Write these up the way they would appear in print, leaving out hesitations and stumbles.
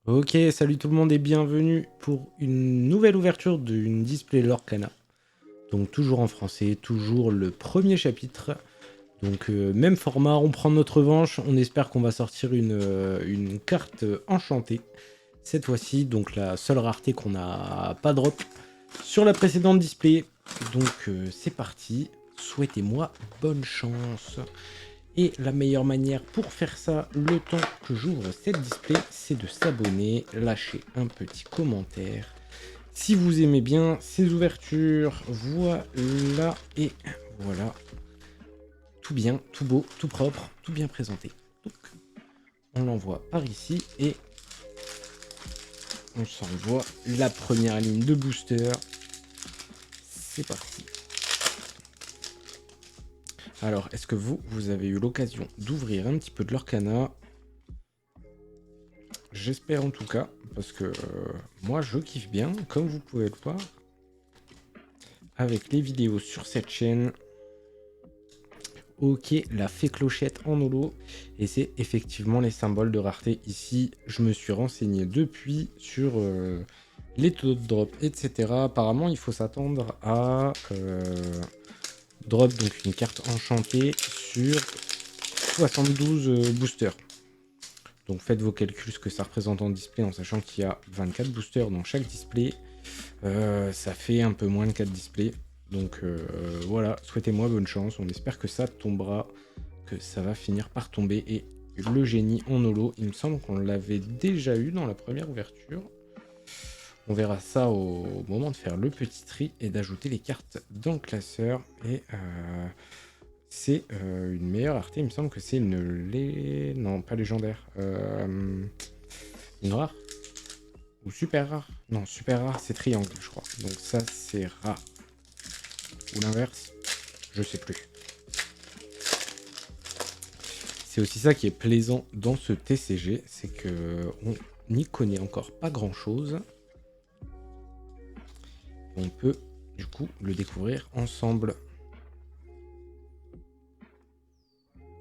Ok, salut tout le monde et bienvenue pour une nouvelle ouverture d'une display Lorcana. Donc toujours en français, toujours le premier chapitre. Donc même format, on prend notre revanche. On espère qu'on va sortir une carte enchantée. Cette fois-ci, donc la seule rareté qu'on n'a pas drop sur la précédente display. Donc c'est parti. Souhaitez-moi bonne chance. Et la meilleure manière pour faire ça, le temps que j'ouvre cette display, c'est de s'abonner, lâcher un petit commentaire. Si vous aimez bien ces ouvertures, voilà, et voilà, tout bien, tout beau, tout propre, tout bien présenté. Donc, on l'envoie par ici et on s'envoie la première ligne de booster. C'est parti. Alors, est-ce que vous avez eu l'occasion d'ouvrir un petit peu de l'Orcana? J'espère en tout cas, parce que moi je kiffe bien, comme vous pouvez le voir, avec les vidéos sur cette chaîne. Ok, la fée clochette en holo, et c'est effectivement les symboles de rareté ici. Je me suis renseigné depuis sur les taux de drop, etc. Apparemment, il faut s'attendre à drop donc une carte enchantée sur 72 boosters. Donc faites vos calculs ce que ça représente en display en sachant qu'il y a 24 boosters dans chaque display. Ça fait un peu moins de 4 displays. Donc voilà, souhaitez-moi bonne chance. On espère que ça tombera, que ça va finir par tomber. Et le génie en holo, il me semble qu'on l'avait déjà eu dans la première ouverture. On verra ça au moment de faire le petit tri et d'ajouter les cartes dans le classeur. Et c'est une meilleure rareté. Il me semble que c'est Non, pas légendaire. Une rare ou super rare. Non, super rare, c'est triangle, je crois. Donc ça, c'est rare. Ou l'inverse, je sais plus. C'est aussi ça qui est plaisant dans ce TCG, c'est que on n'y connaît encore pas grand chose. On peut du coup le découvrir ensemble.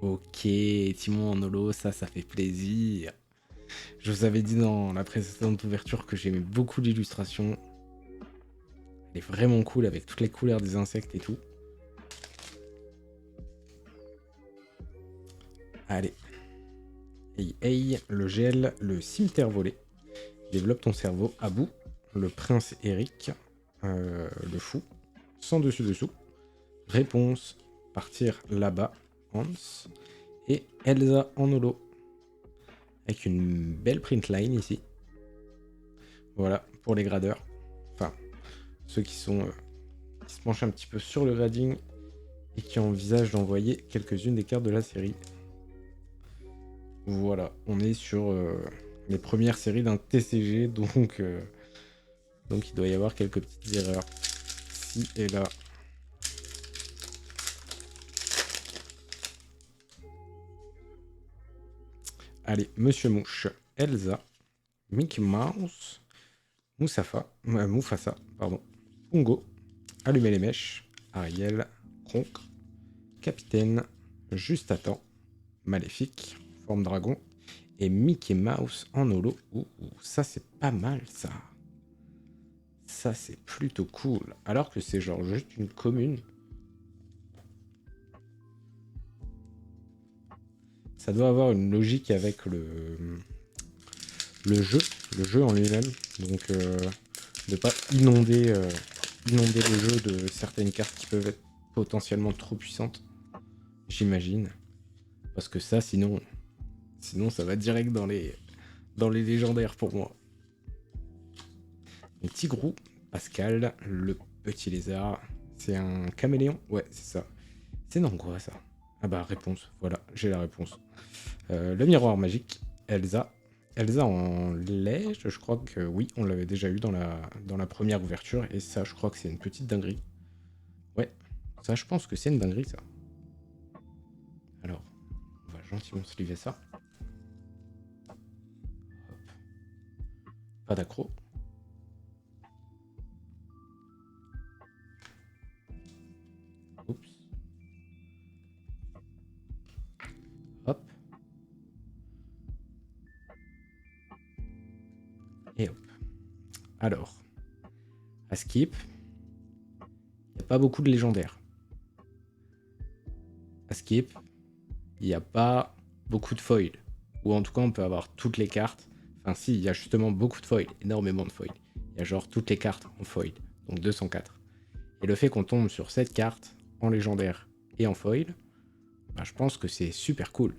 Ok, Timon en holo, ça fait plaisir. Je vous avais dit dans la précédente ouverture que j'aimais beaucoup l'illustration. Elle est vraiment cool avec toutes les couleurs des insectes et tout. Allez. Hey, hey, le gel, le cimetière volé. Développe ton cerveau à bout. Le prince Eric, le fou, sans dessus-dessous. Réponse, partir là-bas, Hans. Et Elsa en holo. Avec une belle print line ici. Voilà, pour les gradeurs. Enfin, ceux qui qui se penchent un petit peu sur le grading et qui envisagent d'envoyer quelques-unes des cartes de la série. Voilà, on est sur les premières séries d'un TCG, donc il doit y avoir quelques petites erreurs. Ci et là. Allez, Monsieur Mouche, Elsa, Mickey Mouse, Mufasa, pardon, Pongo, Allumer les mèches, Ariel, Kronk, Capitaine, Juste à temps, Maléfique, Forme Dragon, et Mickey Mouse en holo. Ouh, ça c'est pas mal ça. Ça c'est plutôt cool. Alors que c'est genre juste une commune. Ça doit avoir une logique avec le jeu, le jeu en lui-même. Donc de pas inonder le jeu de certaines cartes qui peuvent être potentiellement trop puissantes. J'imagine. Parce que ça, sinon ça va direct dans les légendaires pour moi. Donc Tigrou, Pascal, le petit lézard. C'est un caméléon? Ouais, c'est ça. C'est dans quoi ça? Ah bah réponse, voilà, j'ai la réponse. Le miroir magique, Elsa. Elsa en lait, je crois que oui, on l'avait déjà eu dans la première ouverture, et ça, je crois que c'est une petite dinguerie. Ouais, ça, je pense que c'est une dinguerie, ça. Alors, on va gentiment sliver ça. Hop. Pas d'accro. Oups. Hop. Et hop. Alors, à skip, il n'y a pas beaucoup de légendaires. À skip, il n'y a pas beaucoup de foil. Ou en tout cas, on peut avoir toutes les cartes. Enfin, si, il y a justement beaucoup de foil, énormément de foil. Il y a genre toutes les cartes en foil, donc 204. Et le fait qu'on tombe sur cette carte en légendaire et en foil, bah, je pense que c'est super cool.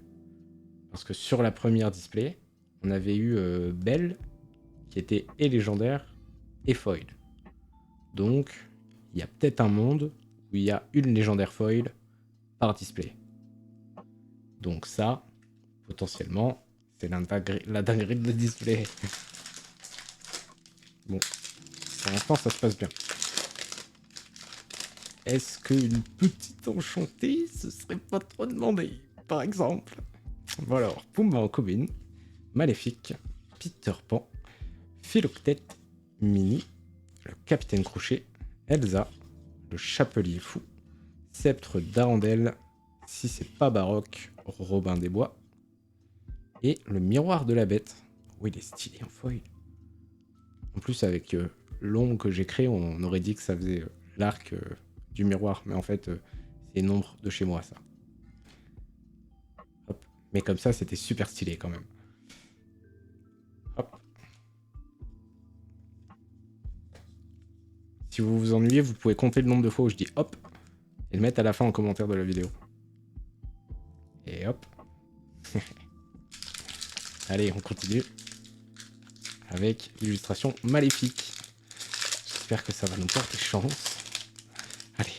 Parce que sur la première display, on avait eu Belle, qui était et légendaire et foil. Donc, il y a peut-être un monde où il y a une légendaire foil par display. Donc ça, potentiellement, c'est la dinguerie de display. Bon, pour l'instant, ça se passe bien. Est-ce qu'une petite enchantée, ce serait pas trop demandé, par exemple? Bon alors, Pumba en commune, Maléfique, Peter Pan, Philoctète, Minnie, le Capitaine Crochet, Elsa, le Chapelier Fou, Sceptre d'Arendelle, si c'est pas baroque, Robin des Bois, et le Miroir de la Bête. Oui, il est stylé en foil. En plus, avec l'ombre que j'ai créé, on aurait dit que ça faisait l'arc du miroir, mais en fait, c'est une ombre de chez moi, ça. Hop. Mais comme ça, c'était super stylé quand même. Hop. Si vous vous ennuyez, vous pouvez compter le nombre de fois où je dis hop et le mettre à la fin en commentaire de la vidéo. Et hop. Allez, on continue avec l'illustration maléfique. J'espère que ça va nous porter chance. Allez.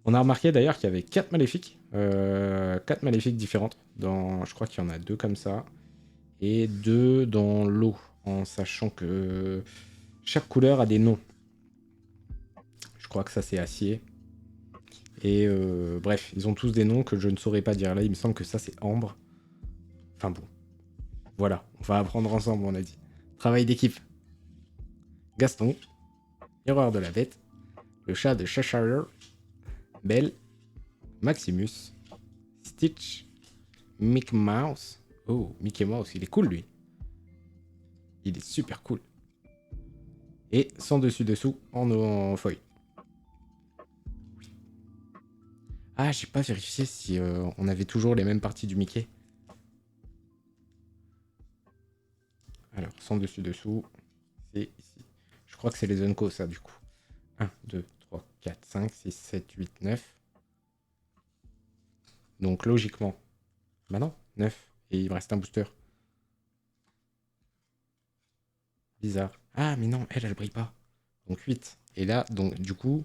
On a remarqué d'ailleurs qu'il y avait 4 maléfiques. 4 maléfiques différentes. Je crois qu'il y en a 2 comme ça. Et 2 dans l'eau. En sachant que chaque couleur a des noms. Je crois que ça c'est acier. Et bref, ils ont tous des noms que je ne saurais pas dire. Là, il me semble que ça c'est ambre. Enfin bon. Voilà, on va apprendre ensemble, on a dit. Travail d'équipe. Gaston, Miroir de la Bête, le chat de Cheshire, Belle, Maximus, Stitch, Mickey Mouse. Oh, Mickey Mouse, il est cool lui. Il est super cool. Et sans dessus-dessous en feuille. Ah, j'ai pas vérifié si on avait toujours les mêmes parties du Mickey. Alors, sans dessus-dessous, c'est ici. Je crois que c'est les Unco, ça, du coup. 1, 2, 3, 4, 5, 6, 7, 8, 9. Donc, logiquement... Bah non, 9. Et il me reste un booster. Bizarre. Ah, mais non, elle brille pas. Donc, 8. Et là, donc, du coup,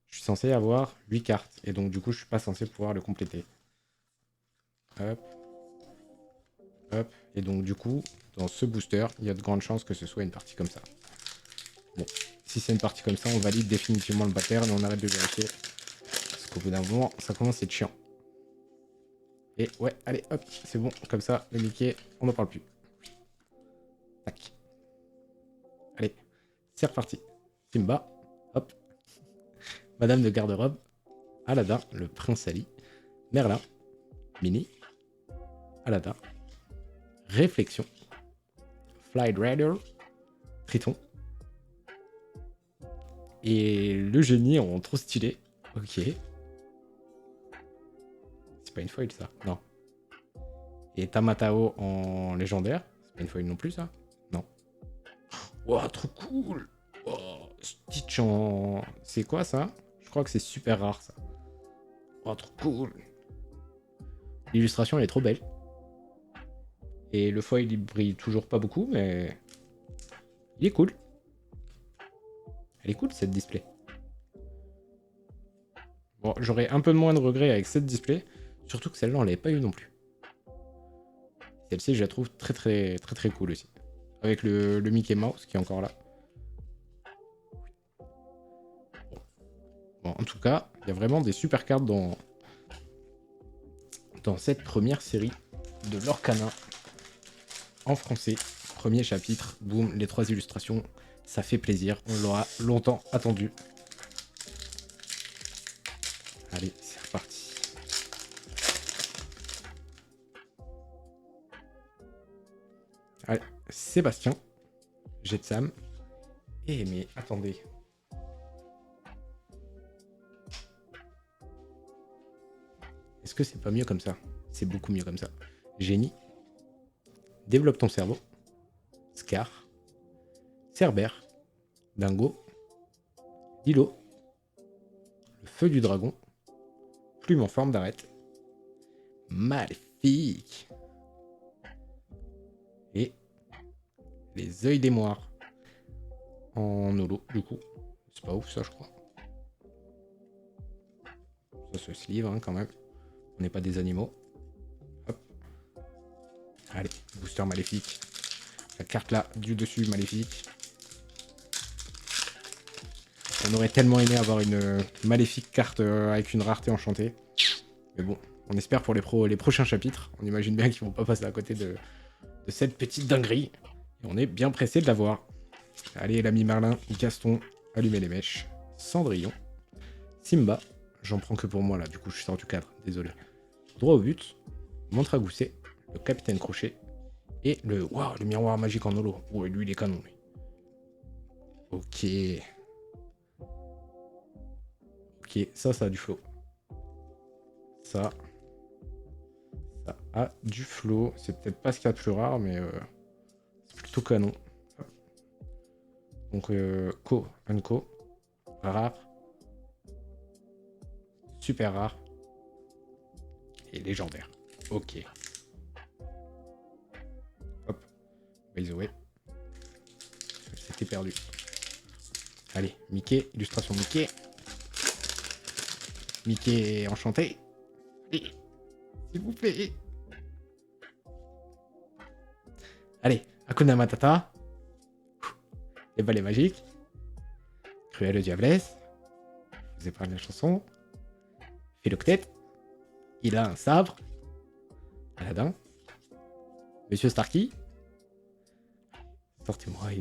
je suis censé avoir 8 cartes. Et donc, du coup, je suis pas censé pouvoir le compléter. Hop. Hop. Et donc, du coup, dans ce booster, il y a de grandes chances que ce soit une partie comme ça. Bon, si c'est une partie comme ça, on valide définitivement le pattern et on arrête de vérifier. Parce qu'au bout d'un moment, ça commence à être chiant. Et ouais, allez, hop, c'est bon. Comme ça, le Mickey, on n'en parle plus. Tac. Allez, c'est reparti. Simba, hop. Madame de garde-robe, Aladdin, le prince Ali, Merlin, Minnie, Aladdin, Réflexion, Flight Rider, Triton, et le génie en trop stylé. Ok. C'est pas une foil ça, non. Et Tamatao en légendaire. C'est pas une foil non plus ça. Non. Wow, trop cool. Oh, Stitch en... C'est quoi ça? Je crois que c'est super rare ça. Oh, trop cool. L'illustration elle est trop belle. Et le foil il brille toujours pas beaucoup, mais il est cool. Elle est cool cette display. Bon, j'aurais un peu de moins de regrets avec cette display, surtout que celle-là on l'avait pas eu non plus. Celle-ci je la trouve très très très très cool aussi. Avec le Mickey Mouse qui est encore là. Bon, en tout cas, il y a vraiment des super cartes dans cette première série de Lorcanin en français. Premier chapitre, boum, les 3 illustrations, ça fait plaisir, on l'aura longtemps attendu. Allez, c'est reparti. Allez, Sébastien, Jetsam. Eh, mais attendez. Est-ce que c'est pas mieux comme ça? C'est beaucoup mieux comme ça. Génie. Développe ton cerveau. Scar. Cerbère. Dingo. Dilo. Le feu du dragon. Plume en forme d'arête. Maléfique. Et les œils des moires. En holo, du coup. C'est pas ouf ça, je crois. Ça se livre hein, quand même. On n'est pas des animaux. Hop. Allez, booster maléfique. La carte là, du dessus, maléfique. On aurait tellement aimé avoir une maléfique carte avec une rareté enchantée. Mais bon, on espère pour les prochains chapitres. On imagine bien qu'ils vont pas passer à côté de cette petite dinguerie. Et on est bien pressé de l'avoir. Allez, l'ami Merlin, Gaston, allumez les mèches. Cendrillon. Simba. J'en prends que pour moi là, du coup je sors du cadre, désolé. Droit au but. Montre à gousset. Le capitaine Crochet. Et le miroir magique en holo. Ouais, lui il est canon. Lui. Ok. Ok, ça a du flow. Ça a du flow. C'est peut-être pas ce qu'il y a de plus rare, mais c'est plutôt canon. Donc, unco. Rare. Super rare. Et légendaire. Ok. Hop. By the way. C'était perdu. Allez, Mickey. Illustration Mickey. Mickey enchanté. Allez, s'il vous plaît. Allez, Hakuna Matata. Les balais magiques. Cruelle Diablesse. Je vous ai parlé de la chanson. Philoctète. Il a un sabre. Aladdin. Monsieur Starkey. Sortez-moi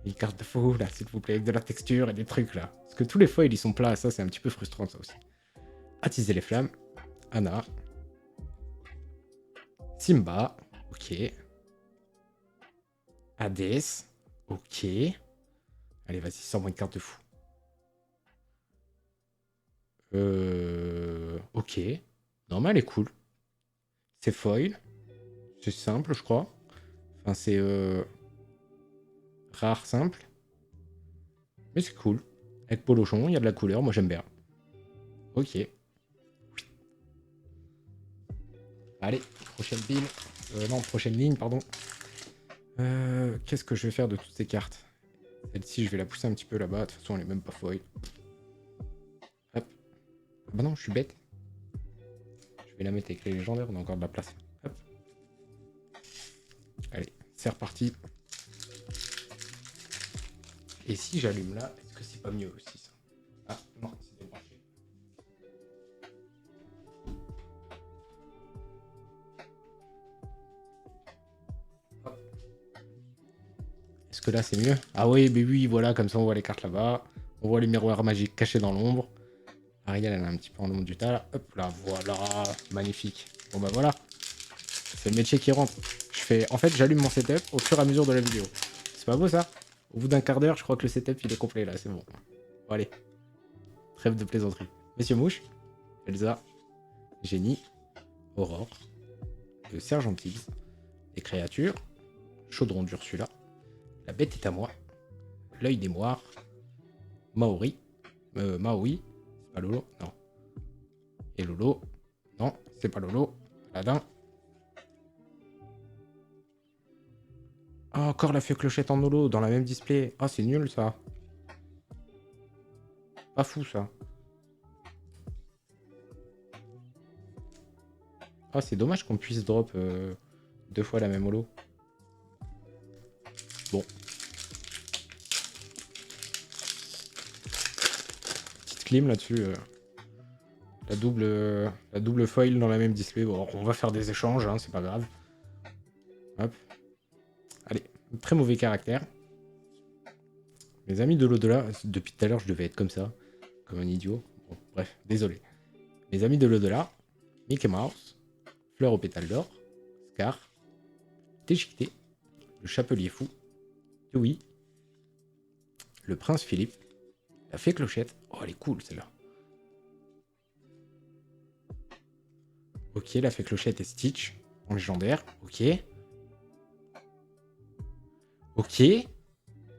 une carte de faux, là, s'il vous plaît, avec de la texture et des trucs, là. Parce que tous les foils, ils sont plats, ça, c'est un petit peu frustrant, ça aussi. Attiser les flammes. Anna. Simba. Ok. Hades. Ok. Allez, vas-y, sors-moi une carte de fou. Ok. Non, mais elle est cool. C'est foil. C'est simple, je crois. Enfin, c'est rare, simple. Mais c'est cool. Avec Polochon, il y a de la couleur, moi j'aime bien. Ok. Allez, prochaine pile. Non, prochaine ligne, pardon. Qu'est-ce que je vais faire de toutes ces cartes? Celle-ci, je vais la pousser un petit peu là-bas. De toute façon, elle est même pas foil. Hop. Bah non, je suis bête. Je vais la mettre avec les légendaires, on a encore de la place. Hop. Allez, c'est reparti. Et si j'allume là, est-ce que c'est pas mieux aussi ça? Ah non, c'est débranché. Hop. Est-ce que là c'est mieux? Ah oui, mais oui, voilà, comme ça on voit les cartes là-bas. On voit les miroirs magiques cachés dans l'ombre. Ariel, elle a un petit peu en ombre du tas là. Hop là, voilà, magnifique. Bon bah voilà, c'est le métier qui rentre. En fait, j'allume mon setup au fur et à mesure de la vidéo. C'est pas beau ça? Au bout d'un quart d'heure, je crois que le setup il est complet là, c'est bon. Bon allez, trêve de plaisanterie. Monsieur Mouche, Elsa, Génie, Aurore, le Sergent Tibbs, les créatures, Chaudron d'Ursula, la bête est à moi, l'œil des moires, Maori, Maui, c'est pas Lolo, non. Et Lolo, non, c'est pas Lolo, Aladdin. Ah, encore la fée clochette en holo dans la même display. Ah, c'est nul ça. Pas fou ça. Ah, c'est dommage qu'on puisse drop 2 fois la même holo. Bon. Petite clim là-dessus. La double foil dans la même display. Bon, on va faire des échanges, hein, c'est pas grave. Hop. Allez, très mauvais caractère. Mes amis de l'au-delà, depuis tout à l'heure, je devais être comme ça, comme un idiot. Bon, bref, désolé. Mes amis de l'au-delà, Mickey Mouse, Fleur aux pétales d'or, Scar, Déchiqueté, le Chapelier fou, Oui. Le prince Philippe. La fée Clochette. Oh, elle est cool, celle-là. Ok, la fée Clochette et Stitch. En légendaire. Ok. Ok.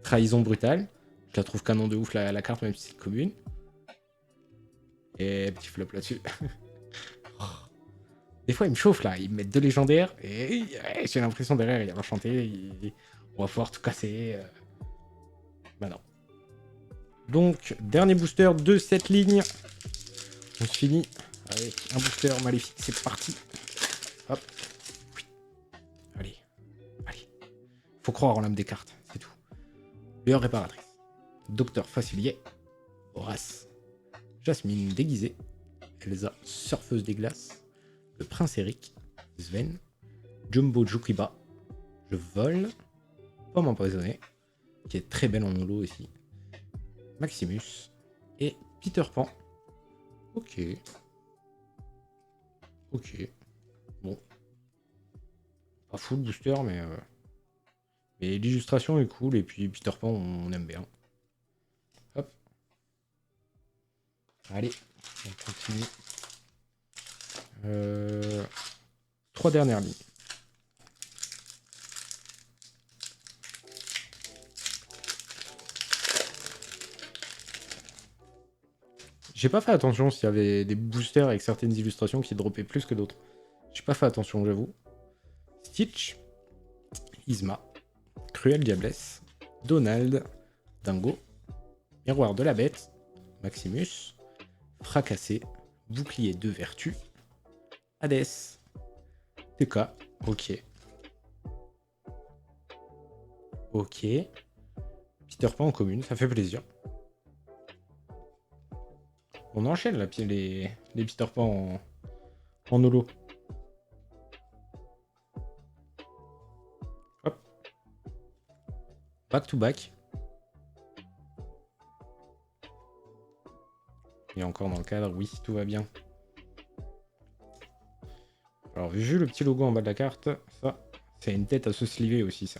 Trahison brutale. Je la trouve canon de ouf, la carte, même si c'est commune. Et petit flop là-dessus. Des fois, ils me chauffent là. Ils me mettent deux légendaires. Et j'ai l'impression derrière, il y a l'enchanté. On va pouvoir tout casser. Bah non. Donc, dernier booster de cette ligne. On se finit avec un booster maléfique. C'est parti. Hop. Allez. Allez. Faut croire en l'âme des cartes. C'est tout. Lueur réparatrice. Docteur Facilier. Horace. Jasmine déguisée. Elsa, surfeuse des glaces. Le prince Eric. Sven. Jumbo Jukiba. Je vole. Pomme empoisonnée. Qui est très belle en holo aussi. Maximus. Et Peter Pan. Ok. Ok. Bon. Pas full booster, mais l'illustration est cool. Et puis Peter Pan, on aime bien. Hop. Allez, on continue. 3 dernières lignes. J'ai pas fait attention s'il y avait des boosters avec certaines illustrations qui droppaient plus que d'autres. J'ai pas fait attention, j'avoue. Stitch, Isma, Cruelle Diablesse, Donald, Dingo, Miroir de la Bête, Maximus, Fracassé, Bouclier de Vertu, Hadès, TK, ok. Ok. Peter Pan en commune, ça fait plaisir. On enchaîne là, les Peter Pan en holo. Hop. Back to back. Et encore dans le cadre, oui, tout va bien. Alors, vu le petit logo en bas de la carte, ça, c'est une tête à se sliver aussi, ça.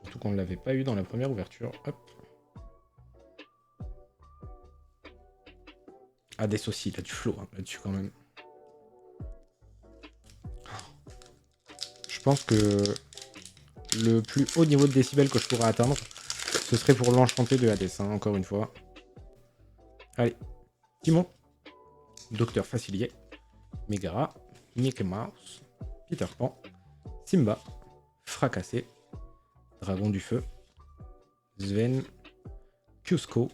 Surtout qu'on ne l'avait pas eu dans la première ouverture. Hop. Hadès aussi, il a du flow là-dessus quand même. Je pense que le plus haut niveau de décibel que je pourrais atteindre, ce serait pour l'enchanté de Hadès, hein, encore une fois. Allez, Timon, Docteur Facilier, Megara, Mickey Mouse, Peter Pan, Simba, Fracassé, Dragon du Feu, Sven, Cusco,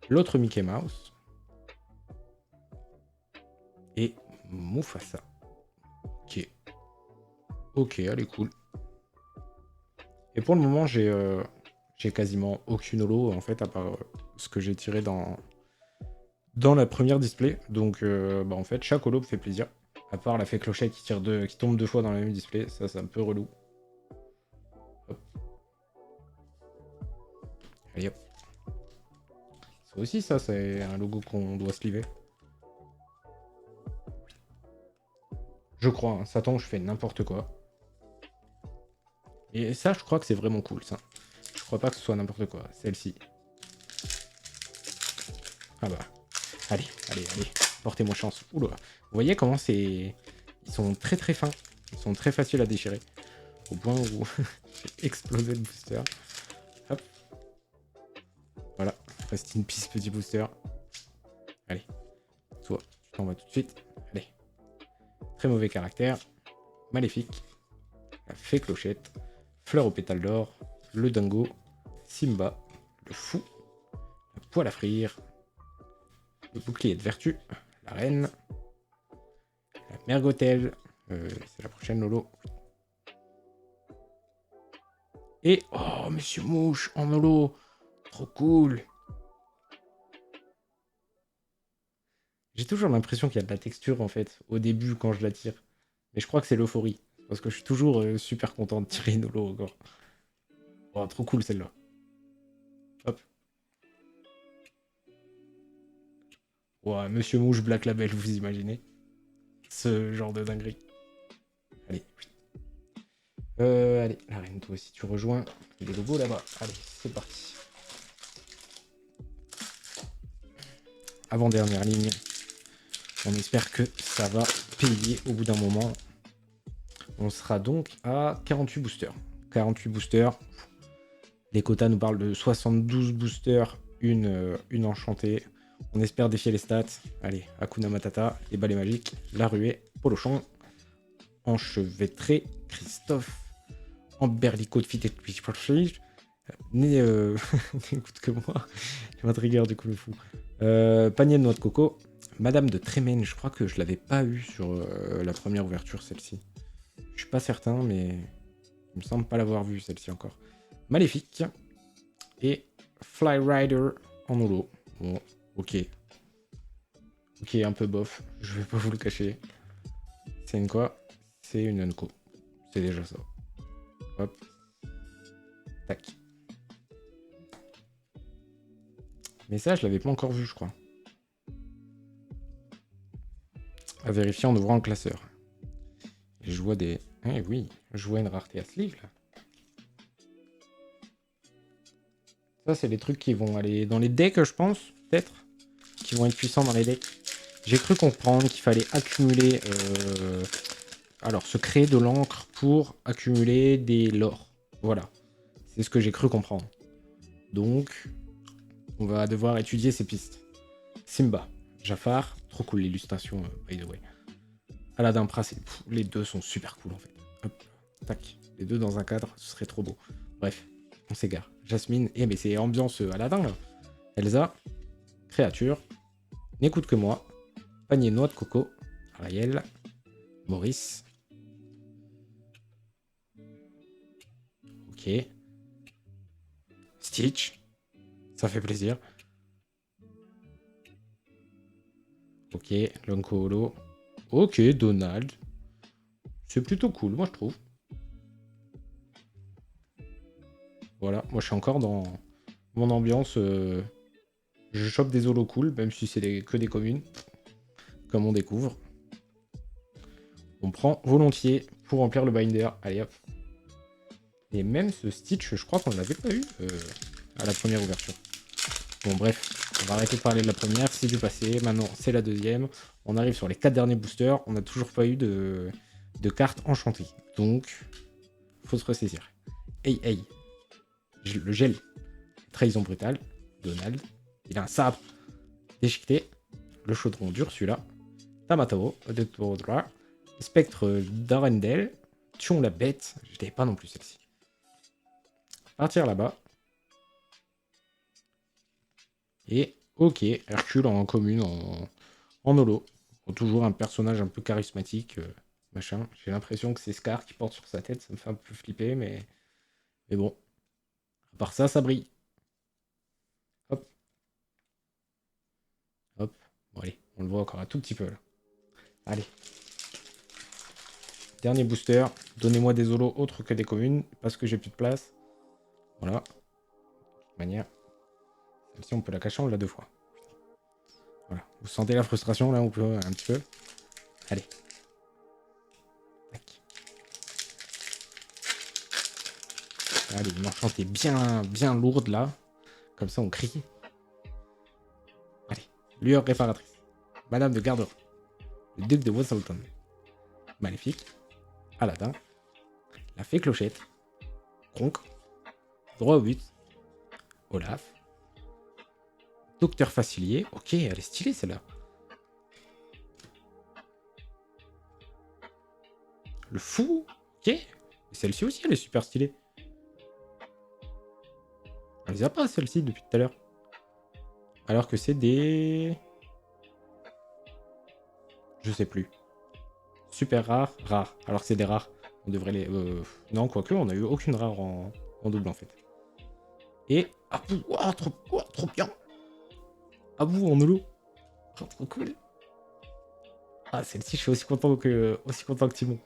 l'autre Mickey Mouse et Mufasa. Ok. Ok, elle est cool. Et pour le moment, j'ai quasiment aucune holo, en fait, à part ce que j'ai tiré dans la première display. Donc, en fait, chaque holo me fait plaisir. À part la fée Clochette qui tombe 2 fois dans le même display. Ça, c'est un peu relou. Hop. Allez, hop. Ça aussi, ça, c'est un logo qu'on doit sliver. Je crois, hein. Ça tombe, je fais n'importe quoi. Et ça, je crois que c'est vraiment cool, ça. Je crois pas que ce soit n'importe quoi. Celle-ci. Ah bah. Allez, allez, allez. Portez-moi chance. Oula. Vous voyez comment c'est... Ils sont très très fins. Ils sont très faciles à déchirer. Au point où j'ai explosé le booster. Hop. Voilà. Reste in peace, petit booster. Allez. Toi, tu t'en vas tout de suite. Allez. Très mauvais caractère. Maléfique. La fée Clochette. Fleur aux pétales d'or. Le dingo. Simba. Le fou. La poêle à frire. Le bouclier de vertu. La reine. La mergotelle. C'est la prochaine Lolo. Et... Oh, Monsieur Mouche en holo. Trop cool. J'ai toujours l'impression qu'il y a de la texture, en fait, au début, quand je la tire. Mais je crois que c'est l'euphorie. Parce que je suis toujours super content de tirer une holo encore. Oh, trop cool, celle-là. Hop. Ouais, Monsieur Mouche Black Label, vous imaginez ce genre de dinguerie. Allez. Allez, la reine, toi aussi, tu rejoins les logos là-bas. Allez, c'est parti. Avant-dernière ligne. On espère que ça va payer au bout d'un moment. On sera donc à 48 boosters. 48 boosters. Les quotas nous parlent de 72 boosters, une enchantée. On espère défier les stats. Allez, Hakuna Matata, les balais magiques, la ruée, Polochon, enchevêtré, Christophe, Amberlico de fit et Twitch, n'écoute que moi, il m'a trigger du coup le fou. Panier de noix de coco, Madame de Trémène, je crois que je l'avais pas eu sur la première ouverture, celle-ci. Je suis pas certain, mais il me semble pas l'avoir vue celle-ci encore. Maléfique et Fly Rider en holo. Bon, ok. Ok, un peu bof, je vais pas vous le cacher. C'est une quoi? C'est une Unco. C'est déjà ça. Hop. Tac. Mais ça, je l'avais pas encore vu, je crois. À vérifier en ouvrant le classeur. Et je vois des... Eh oui, je vois une rareté à sleeve, là. Ça, c'est les trucs qui vont aller dans les decks, je pense, peut-être. Qui vont être puissants dans les decks. J'ai cru comprendre qu'il fallait accumuler... Alors, se créer de l'encre pour accumuler des lores. Voilà. C'est ce que j'ai cru comprendre. Donc, on va devoir étudier ces pistes. Simba, Jafar, trop cool l'illustration, by the way. Aladdin, Prince, les deux sont super cool en fait. Hop, tac. Les deux dans un cadre, ce serait trop beau. Bref, on s'égare. Jasmine, mais c'est ambiance Aladdin là. Elsa, créature, n'écoute que moi. Panier noix de coco, Ariel, Maurice. Ok. Stitch, ça fait plaisir. Ok, Lonko Holo. Ok, Donald. C'est plutôt cool, moi je trouve. Voilà, moi je suis encore dans mon ambiance. Je chope des holos cool, même si c'est que des communes. Comme on découvre. On prend volontiers pour remplir le binder. Allez hop. Et même ce Stitch, je crois qu'on ne l'avait pas eu à la première ouverture. Bon bref, on va arrêter de parler de la première, c'est du passé. Maintenant c'est la deuxième. On arrive sur les 4 derniers boosters. On n'a toujours pas eu de cartes enchantées. Donc, faut se ressaisir. Hey, hey. Le gel. Trahison brutale. Donald. Il a un sabre déchiqueté. Le chaudron d'Ursula. Tamatao. De Todra. Spectre d'Arendelle. Tion la bête. Je l'avais pas non plus celle-ci. Partir là-bas. Et ok, Hercule en commune, en holo. Toujours un personnage un peu charismatique. Machin. J'ai l'impression que c'est Scar qui porte sur sa tête. Ça me fait un peu flipper, mais bon. À part ça, ça brille. Hop. Hop. Bon, allez, on le voit encore un tout petit peu là. Allez. Dernier booster. Donnez-moi des holos autres que des communes, parce que j'ai plus de place. Voilà. De toute manière. Celle-ci, on peut la cacher, on l'a 2 fois. Voilà. Vous sentez la frustration là, on peut un petit peu. Allez. Tac. Allez, une enchantée bien lourde là. Comme ça, on crie. Allez. Lueur réparatrice. Madame de Garderie. Le duc de Wasselton. Maléfique. Aladdin. La fée Clochette. Kronk. Droit au but. Olaf. Docteur Facilier. Ok, elle est stylée celle-là. Le fou. Ok. Celle-ci aussi, elle est super stylée. On les a pas celle-ci depuis tout à l'heure. Alors que c'est des... Je sais plus. Super rares, rares. Alors que c'est des rares. On devrait les... Non, quoique, on a eu aucune rare en double en fait. Et... Ah, trop bien. Ah vous en holo. Oh, trop cool. Ah, celle-ci, je suis aussi content que Timon.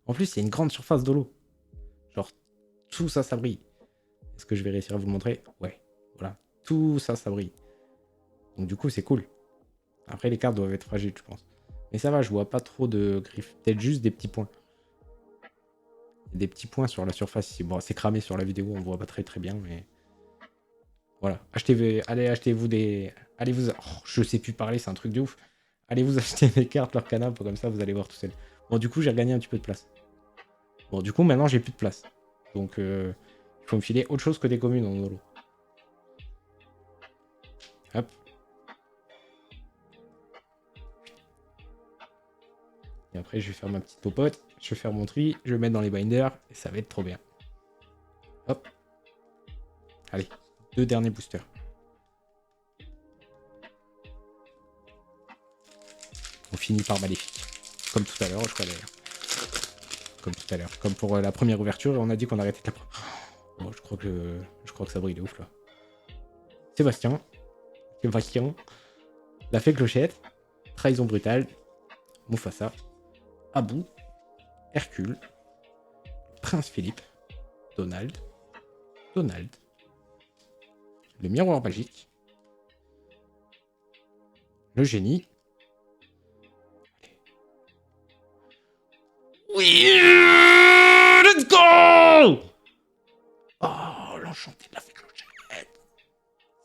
En plus, il y a une grande surface d'holo. Genre, tout ça, ça brille. Est-ce que je vais réussir à vous le montrer? Ouais, voilà. Tout ça, ça brille. Donc du coup, c'est cool. Après, les cartes doivent être fragiles, je pense. Mais ça va, je vois pas trop de griffes. Peut-être juste des petits points. Il y a des petits points sur la surface ici. Bon, c'est cramé sur la vidéo, on voit pas très bien, mais... Voilà. Allez, achetez-vous des... Allez vous... Oh, je sais plus parler, c'est un truc de ouf. Allez vous acheter des cartes, leur canap, comme ça, vous allez voir tout seul. Bon, du coup, j'ai regagné un petit peu de place. Bon, du coup, maintenant, j'ai plus de place. Donc, il faut me filer autre chose que des communes en holo. Hop. Et après, je vais faire ma petite popote. Je vais faire mon tri. Je vais mettre dans les binders. Et ça va être trop bien. Hop. Allez. 2 derniers boosters. On finit par maléfique. Comme tout à l'heure, je crois d'ailleurs. Comme tout à l'heure. Comme pour la première ouverture. Et on a dit qu'on arrêtait de la première. Bon, je crois que ça brille de ouf là. Sébastien. La fée clochette. Trahison brutale. Mufasa. Abu. Hercule. Prince Philippe. Donald. Le miroir magique. Le génie. Oui, let's go. Oh, l'enchanté de la fée clochette.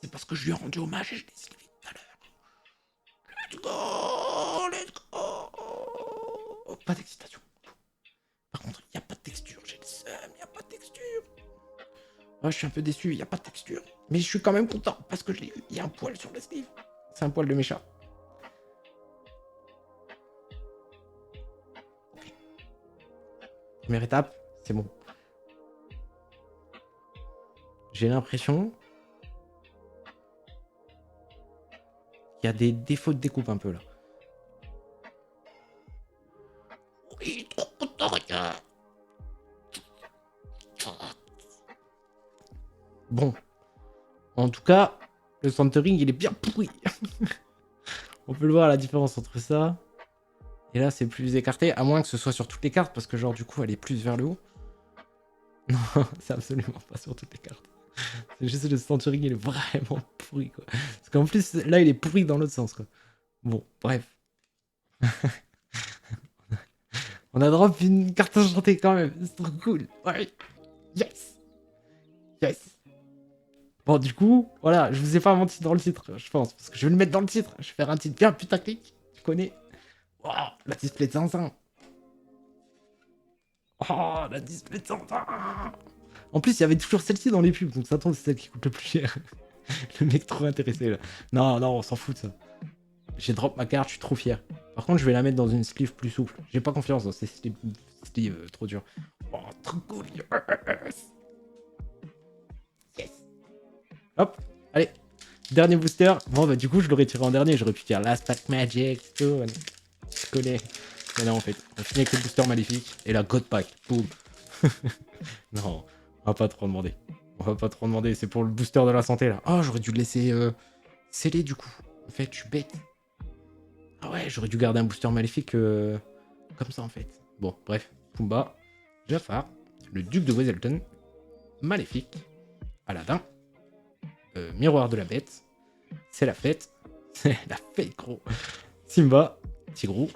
C'est parce que je lui ai rendu hommage et je l'ai esquivé tout à l'heure. Let's go. Pas d'excitation. Par contre, il n'y a pas de texture. J'ai le seum, il n'y a pas de texture. Oh, je suis un peu déçu, il n'y a pas de texture. Mais je suis quand même content parce que je l'ai eu. Il y a un poil sur le sleeve. C'est un poil de mes chats. Okay. Première étape, c'est bon. J'ai l'impression qu'il y a des défauts de découpe un peu là. Oui, trop content, regarde. Bon. En tout cas, le centering, il est bien pourri. On peut le voir, la différence entre ça. Et là, c'est plus écarté, à moins que ce soit sur toutes les cartes, parce que genre, du coup, elle est plus vers le haut. Non, c'est absolument pas sur toutes les cartes. C'est juste le centering, il est vraiment pourri, quoi. Parce qu'en plus, là, il est pourri dans l'autre sens, quoi. Bon, bref. On a drop une carte enchantée quand même. C'est trop cool. Ouais. Yes. Yes. Bon, du coup, voilà, je vous ai pas menti dans le titre, je pense. Parce que je vais le mettre dans le titre. Je vais faire un titre bien putaclic. Tu connais. Oh, la display de Zinzin. Oh, la display de Zinzin. En plus, il y avait toujours celle-ci dans les pubs. Donc ça tombe, c'est celle qui coûte le plus cher. Le mec trop intéressé, là. Non, non, on s'en fout de ça. J'ai drop ma carte, je suis trop fier. Par contre, je vais la mettre dans une sleeve plus souple. J'ai pas confiance dans ces sleeves trop dur. Oh, trop cool. Yes. Yes. Hop, allez. Dernier booster. Bon, bah, du coup, je l'aurais tiré en dernier. J'aurais pu dire Last Pack Magic. Tout. Je connais. Mais non, en fait, on finit avec le booster maléfique. Et la God Pack. Boum. Non, on va pas trop demander. On va pas trop demander. C'est pour le booster de la santé, là. Oh, j'aurais dû le laisser scellé, du coup. En fait, je suis bête. Ah ouais, j'aurais dû garder un booster maléfique comme ça, en fait. Bon, bref. Pumba, Jafar, le duc de Weselton, Maléfique, Aladdin, Miroir de la bête, c'est la fête, c'est la fête, gros. Simba, Tigrou,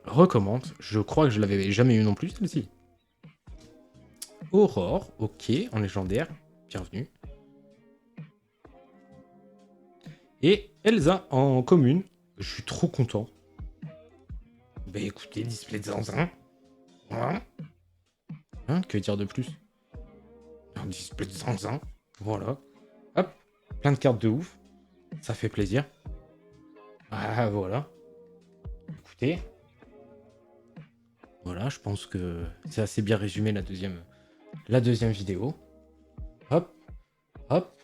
Recommande, je crois que je l'avais jamais eu non plus, celle-ci. Aurore, ok, en légendaire, bienvenue. Et Elsa en commune, je suis trop content. Bah écoutez, display de Zinzin. Hein, que dire de plus? Un display de Zinzin. Voilà. Hop, plein de cartes de ouf. Ça fait plaisir. Ah voilà. Écoutez. Voilà, je pense que c'est assez bien résumé la deuxième vidéo. Hop, hop.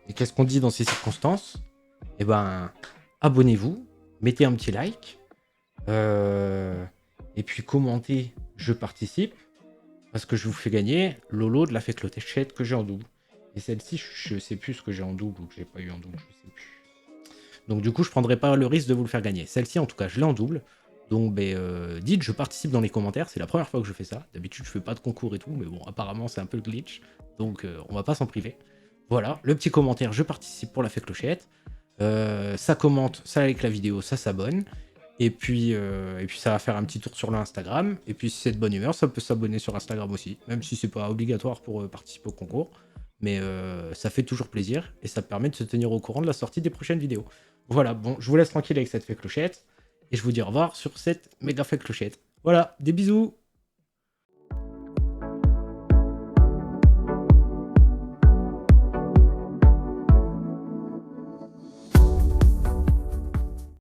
Et qu'est-ce qu'on dit dans ces circonstances? Eh ben, abonnez-vous, mettez un petit like, et puis commentez, je participe, parce que je vous fais gagner Lolo de la fée clochette que j'ai en double. Et celle-ci, je sais plus ce que j'ai en double ou que j'ai pas eu en double, je sais plus. Donc du coup, je prendrai pas le risque de vous le faire gagner. Celle-ci, en tout cas, je l'ai en double. Donc, dites, je participe dans les commentaires. C'est la première fois que je fais ça. D'habitude, je fais pas de concours et tout, mais bon, apparemment, c'est un peu le glitch. Donc, on va pas s'en priver. Voilà, le petit commentaire, je participe pour la fée clochette. Ça commente, ça like la vidéo, ça s'abonne. Et puis ça va faire un petit tour sur l'Instagram. Et puis si c'est de bonne humeur, ça peut s'abonner sur Instagram aussi, même si c'est pas obligatoire pour participer au concours. Mais ça fait toujours plaisir et ça permet de se tenir au courant de la sortie des prochaines vidéos. Voilà, bon, je vous laisse tranquille avec cette fée clochette et je vous dis au revoir sur cette méga fée clochette. Voilà, des bisous!